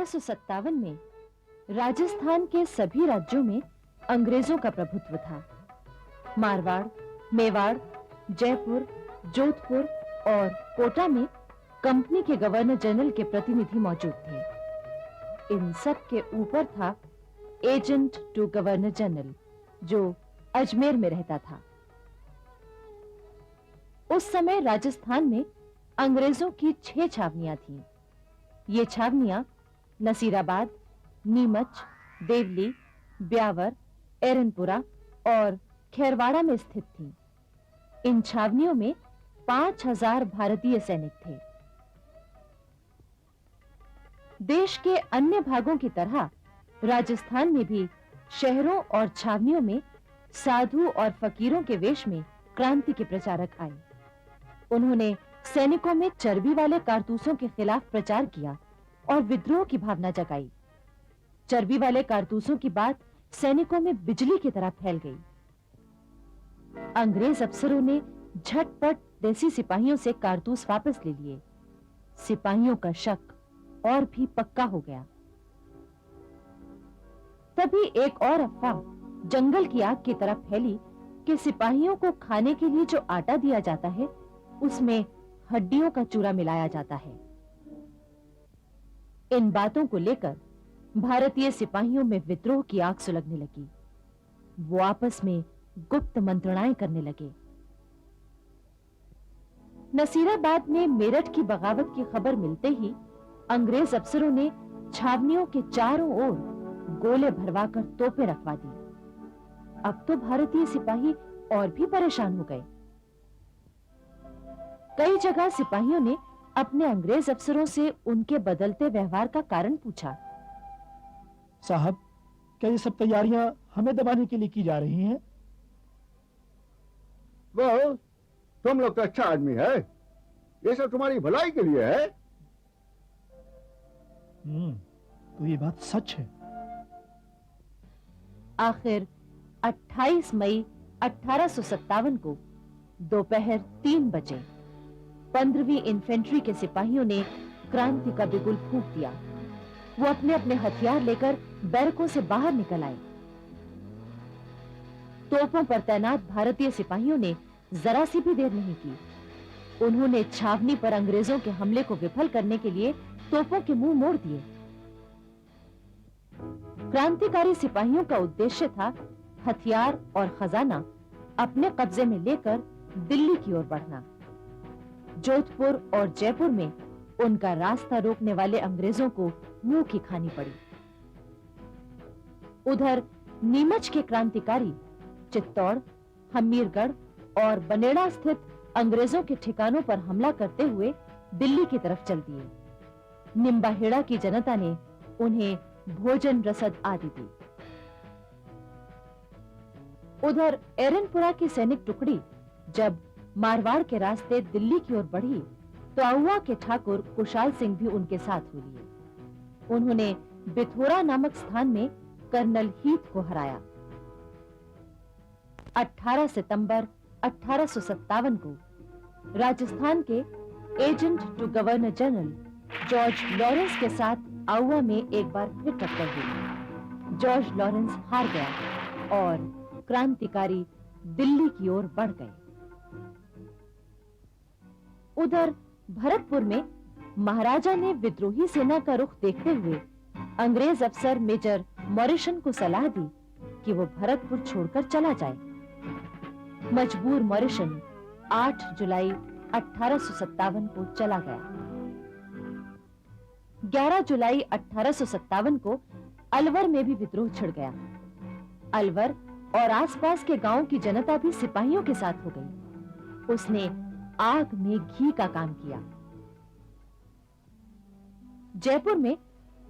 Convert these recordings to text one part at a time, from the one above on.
1857 में राजस्थान के सभी राज्यों में अंग्रेजों का प्रभुत्व था। मारवाड़, मेवाड़, जयपुर, जोधपुर और कोटा में कंपनी के गवर्नर जनरल के प्रतिनिधि मौजूद थे। इन सब के ऊपर था एजेंट टू गवर्नर जनरल, जो अजमेर में रहता था। उस समय राजस्थान में अंग्रेजों की 6 छावनियां थीं। ये छावनियां नसीराबाद, नीमच, देवली, ब्यावर, एरनपुरा और खेरवाड़ा में स्थित थीं। इन छावनियों में 5000 भारतीय सैनिक थे। देश के अन्य भागों की तरह राजस्थान में भी शहरों और छावनियों में साधु और फकीरों के वेश में क्रांति के प्रचारक आए। उन्होंने सैनिकों में चर्बी वाले कारतूसों के खिलाफ प्रचार किया और विद्रोह की भावना जगाई। चर्बी वाले कारतूसों की बात सैनिकों में बिजली की तरह फैल गई। अंग्रेज अफसरों ने झटपट देसी सिपाहियों से कारतूस वापस ले लिए। सिपाहियों का शक और भी पक्का हो गया। तभी एक और अफवाह जंगल की आग की तरह फैली कि सिपाहियों को खाने के लिए जो आटा दिया जाता है उसमें हड्डियों का चूरा मिलाया जाता है। इन बातों को लेकर भारतीय सिपाहियों में विद्रोह की आग सुलगने लगी। वो आपस में गुप्त मंत्रणाएं करने लगे। नसीराबाद में मेरठ की बगावत की खबर मिलते ही अंग्रेज अफसरों ने छावनियों के चारों ओर गोले भरवाकर तोपें रखवा दी। अब तो भारतीय सिपाही और भी परेशान हो गए। कई जगह सिपाहियों ने अपने अंग्रेज अफसरों से उनके बदलते व्यवहार का कारण पूछा। साहब, क्या ये सब तैयारियां हमें दबाने के लिए की जा रही हैं? वो तुम लोग तो अच्छा आदमी है, ये सब तुम्हारी भलाई के लिए है। तो ये बात सच है। आखिर 28 मई 1857 को दोपहर 3 बजे 15वीं इन्फेंट्री के सिपाहियों ने क्रांति का बिगुल फूंक दिया। वो अपने अपने हथियार लेकर बैरकों से बाहर निकल आए। तोपों पर तैनात भारतीय सिपाहियों ने जरा सी भी देर नहीं की। उन्होंने छावनी पर अंग्रेजों के हमले को विफल करने के लिए तोपों के मुंह मोड़ दिए। क्रांतिकारी सिपाहियों का उद्देश्य था हथियार और खजाना अपने कब्जे में लेकर दिल्ली की ओर बढ़ना। जोधपुर और जयपुर में उनका रास्ता रोकने वाले अंग्रेजों को मुंह की खानी पड़ी। उधर नीमच के क्रांतिकारी चित्तौड़, हमीरगढ़ और बनेड़ा स्थित अंग्रेजों के ठिकानों पर हमला करते हुए दिल्ली की तरफ चल दिए। निम्बाहेड़ा की जनता ने उन्हें भोजन रसद आदि दी। उधर एरनपुरा की सैनिक टुकड़ी जब मारवाड़ के रास्ते दिल्ली की ओर बढ़ी तो आउवा के ठाकुर कुशाल सिंह भी उनके साथ हो लिए। उन्होंने बिथोरा नामक स्थान में कर्नल हीथ को हराया। 18 सितंबर 1857 को राजस्थान के agent to governor general George Lawrence के साथ आउवा में एक बार फिर टक्कर हुई। जॉर्ज लॉरेंस हार गया और क्रांतिकारी दिल्ली की ओर बढ़ गए। उधर भरतपुर में महाराजा ने विद्रोही सेना का रुख देखते हुए अंग्रेज अफसर मेजर मॉरिसन को सलाह दी कि वो भरतपुर छोड़कर चला जाए। मजबूर मॉरिसन 8 जुलाई 1857 को चला गया। 11 जुलाई 1857 को अलवर में भी विद्रोह छिड़ गया। अलवर और आसपास के गांवों की जनता भी सिपाहियों के साथ हो गई। उसने आग में घी का काम किया। जयपुर में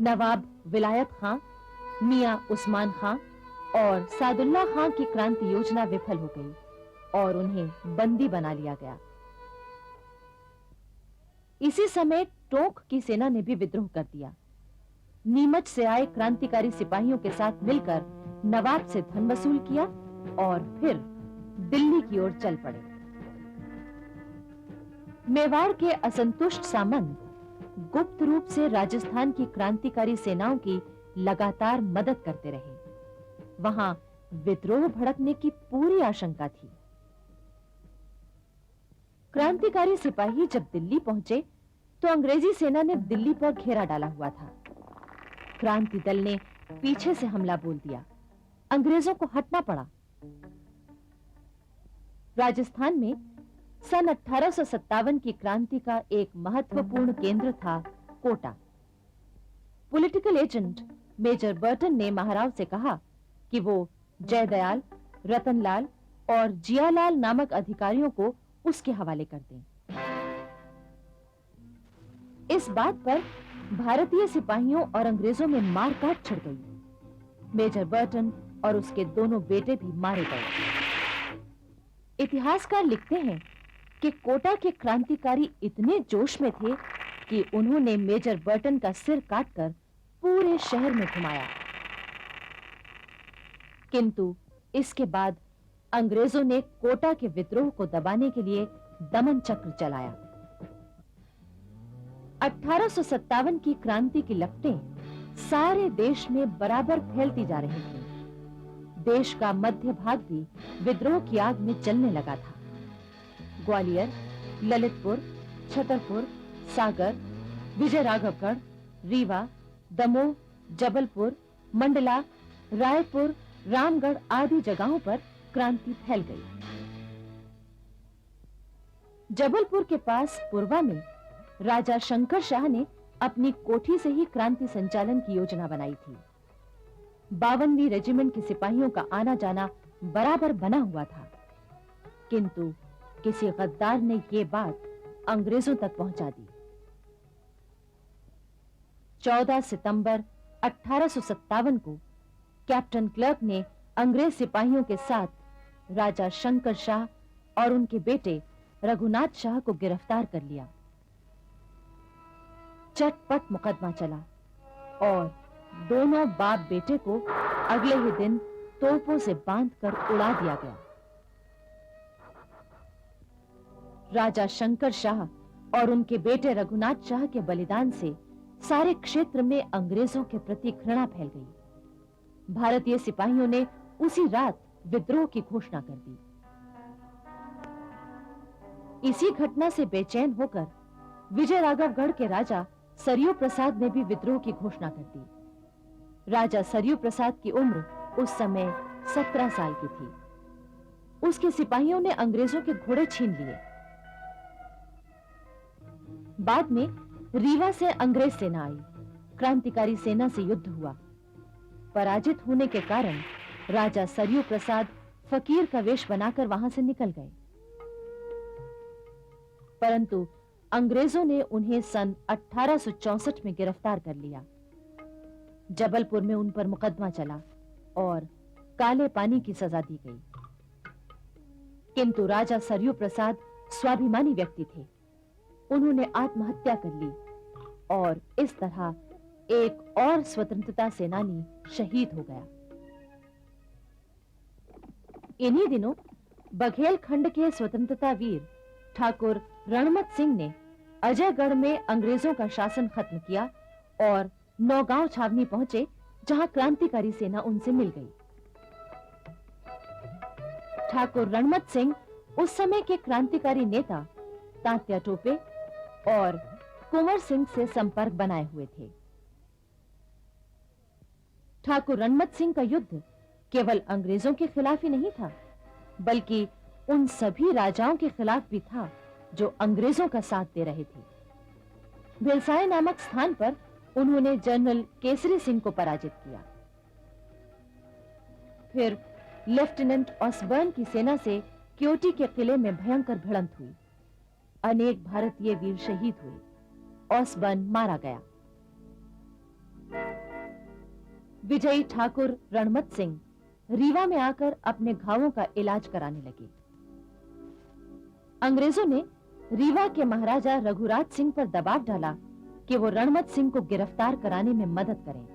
नवाब विलायत खां, मियां उस्मान खां और सादुल्ला खां की क्रांति योजना विफल हो गई और उन्हें बंदी बना लिया गया। इसी समय टोंक की सेना ने भी विद्रोह कर दिया। नीमच से आए क्रांतिकारी सिपाहियों के साथ मिलकर नवाब से धन वसूल किया और फिर दिल्ली की ओर चल पड़े। मेवाड़ के असंतुष्ट सामंत गुप्त रूप से राजस्थान की क्रांतिकारी सेनाओं की लगातार मदद करते रहे। वहां विद्रोह भड़कने की पूरी आशंका थी। क्रांतिकारी सिपाही जब दिल्ली पहुंचे तो अंग्रेजी सेना ने दिल्ली पर घेरा डाला हुआ था। क्रांति दल ने पीछे से हमला बोल दिया। अंग्रेजों को हटना पड़ा। राजस्थान में सन 1857 की क्रांति का एक महत्वपूर्ण केंद्र था Kota. Political agent major Burton ने महाराव से कहा कि वो जयदयाल, रतनलाल और जियालाल नामक अधिकारियों को उसके हवाले कर दें। इस बात पर भारतीय सिपाहियों और अंग्रेजों में मारकाट छिड़ गई। मेजर बर्टन और उसके दोनों बेटे भी मारे गए। इतिहासकार लिखते हैं कि कोटा के क्रांतिकारी इतने जोश में थे कि उन्होंने मेजर बर्टन का सिर काटकर पूरे शहर में घुमाया। किंतु इसके बाद अंग्रेजों ने कोटा के विद्रोह को दबाने के लिए दमन चक्र चलाया। 1857 की क्रांति की लपटें सारे देश में बराबर फैलती जा रही थी। देश का मध्य भाग भी विद्रोह की आग में जलने लगा था। ग्वालियर, ललितपुर, छतरपुर, सागर, विजयराघवगढ़, रीवा, दमोह, जबलपुर, मंडला, रायपुर, रामगढ़ आदि जगहों पर क्रांति फैल गई। जबलपुर के पास पुरवा में राजा शंकर शाह ने अपनी कोठी से ही क्रांति संचालन की योजना बनाई थी। 52वीं रेजिमेंट के सिपाहियों का आना जाना बराबर बना हुआ था, किंतु किसी गद्दार ने ये बात अंग्रेजों तक पहुंचा दी। 14 सितंबर 1857 को कैप्टन क्लर्क ने अंग्रेज सिपाहियों के साथ राजा शंकर शाह और उनके बेटे रघुनाथ शाह को गिरफ्तार कर लिया। चटपट मुकदमा चला और दोनों बाप बेटे को अगले ही दिन तोपों से बांधकर उड़ा दिया गया। राजा शंकर शाह और उनके बेटे रघुनाथ शाह के बलिदान से सारे क्षेत्र में अंग्रेजों के प्रति घृणा फैल गई। भारतीय सिपाहियों ने उसी रात विद्रोह की घोषणा कर दी। इसी घटना से बेचैन होकर विजयराघवगढ़ के राजा सरयू प्रसाद ने भी विद्रोह की घोषणा कर दी। राजा सरयू प्रसाद की उम्र उस समय 17 साल की थी। उसके सिपाहियों ने अंग्रेजों के घोड़े छीन लिए। बाद में रीवा से अंग्रेज सेना आई। क्रांतिकारी सेना से युद्ध हुआ। पराजित होने के कारण राजा सरयू प्रसाद फकीर का वेश बनाकर वहां से निकल गए, परंतु अंग्रेजों ने उन्हें सन 1864 में गिरफ्तार कर लिया। जबलपुर में उन पर मुकदमा चला और काले पानी की सजा दी गई। किंतु राजा सरयू प्रसाद स्वाभिमानी व्यक्ति थे। उन्होंने आत्महत्या कर ली और इस तरह एक और स्वतंत्रता सेनानी शहीद हो गया। इन्हीं दिनों बघेल खंड के स्वतंत्रता वीर ठाकुर रणमत सिंह ने अजयगढ़ में अंग्रेजों का शासन खत्म किया और नौगांव छावनी पहुंचे, जहां क्रांतिकारी सेना उनसे मिल गई। ठाकुर रणमत सिंह उस समय के क्रांतिकारी नेता तात्या टोपे और कुंवर सिंह से संपर्क बनाए हुए थे। ठाकुर रणमत सिंह का युद्ध केवल अंग्रेजों के खिलाफ ही नहीं था, बल्कि उन सभी राजाओं के खिलाफ भी था जो अंग्रेजों का साथ दे रहे थे। भिलसाई नामक स्थान पर उन्होंने जनरल केसरी सिंह को पराजित किया। फिर लेफ्टिनेंट ऑसबर्न की सेना से क्योटी के किले में भयंकर भिड़ंत हुई। अनेक भारतीय वीर शहीद हुए। ऑसबर्न मारा गया। विजयी ठाकुर रणमत सिंह रीवा में आकर अपने घावों का इलाज कराने लगे। अंग्रेजों ने रीवा के महाराजा रघुराज सिंह पर दबाव डाला कि वो रणमत सिंह को गिरफ्तार कराने में मदद करें।